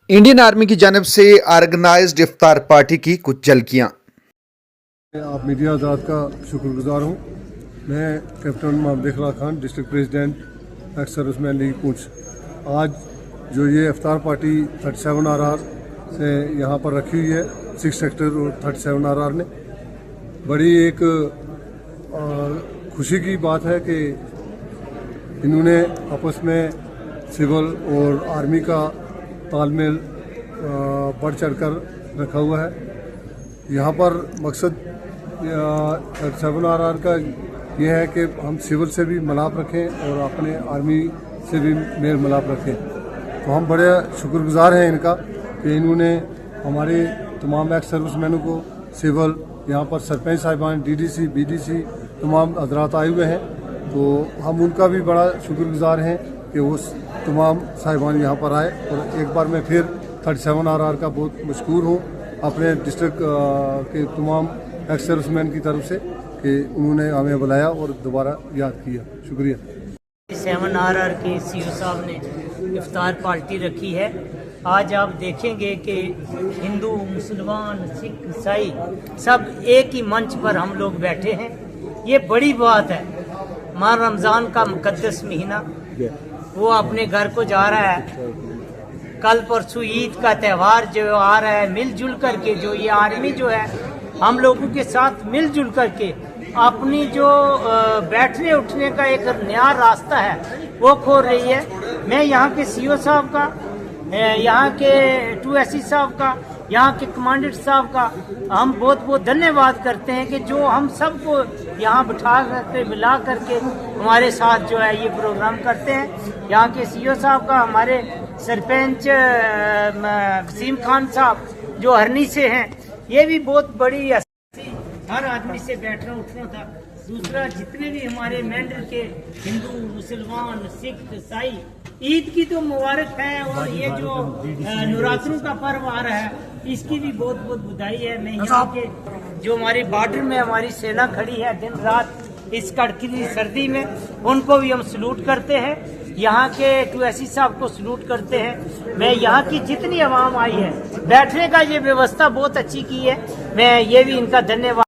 Indian army की जानिब से ऑर्गेनाइज्ड इफ्तार पार्टी की कुछ झलकियां। आप मीडिया आज़ाद का शुक्रगुजार हूँ। मैं कैप्टन मोहम्मद इकरार Khan, district president ex serviceman league पूंछ। आज जो ये इफ्तार पार्टी 37 RR से यहाँ पर रखी हुई है, 6 सेक्टर और 37 RR ने, बड़ी एक खुशी की बात है कि इन्होंने आपस में सिविल और आर्मी का तालमेल बढ़ चढ़ कर रखा हुआ है। यहाँ पर मकसद 37 RR का यह है कि हम सिविल से भी मिलाप रखें और अपने आर्मी से भी मेल मिलाप रखें। तो हम बड़े शुक्रगुजार हैं इनका कि इन्होंने हमारे तमाम एक्स सर्विसमैनों को, सिविल, यहाँ पर सरपंच साहिबान, DDC, BDC तमाम हजरात आए हुए हैं, तो हम उनका भी बड़ा शुक्रगुजार हैं कि वो तमाम साहिबान यहाँ पर आए। और एक बार मैं फिर 37 RR का बहुत मशकूर हूँ अपने डिस्ट्रिक्ट के तमाम एक्स सर्विसमैन की तरफ से कि उन्होंने हमें बुलाया और दोबारा याद किया। शुक्रिया। 7 RR के CO साहब ने इफ्तार पार्टी रखी है। आज आप देखेंगे कि हिंदू, मुसलमान, सिख, ईसाई सब एक ही मंच पर हम लोग बैठे हैं। ये बड़ी बात है। माह रमज़ान का मुकद्दस महीना, वो अपने घर को जा रहा है। कल परसों ईद का त्यौहार जो आ रहा है, मिलजुल करके जो ये आर्मी जो है हम लोगों के साथ मिलजुल करके अपनी जो बैठने उठने का एक नया रास्ता है वो खोल रही है। मैं यहाँ के CO साहब का, यहाँ के 2SC साहब का, यहाँ के कमांडेंट साहब का हम बहुत बहुत धन्यवाद करते हैं कि जो हम सबको यहाँ बिठा करके मिला करके हमारे साथ जो है ये प्रोग्राम करते हैं। यहाँ के CO साहब का, हमारे सरपंच वसीम खान साहब जो हरनी से हैं, ये भी बहुत बड़ी हर आदमी से बैठना उठना था। दूसरा, जितने भी हमारे मेंढर के हिंदू, मुसलमान, सिख, ईसाई, ईद की तो मुबारक है, और ये जो नवरात्रों का पर्व आ रहा है इसकी भी बहुत बहुत बधाई है। मैं यहाँ के जो हमारे बॉर्डर में हमारी सेना खड़ी है दिन रात इस कड़की सर्दी में, उनको भी हम सलूट करते हैं। यहाँ के 2SC साहब को सलूट करते हैं। मैं यहाँ की जितनी आवाम आई है, बैठने का ये व्यवस्था बहुत अच्छी की है, मैं ये भी इनका धन्यवाद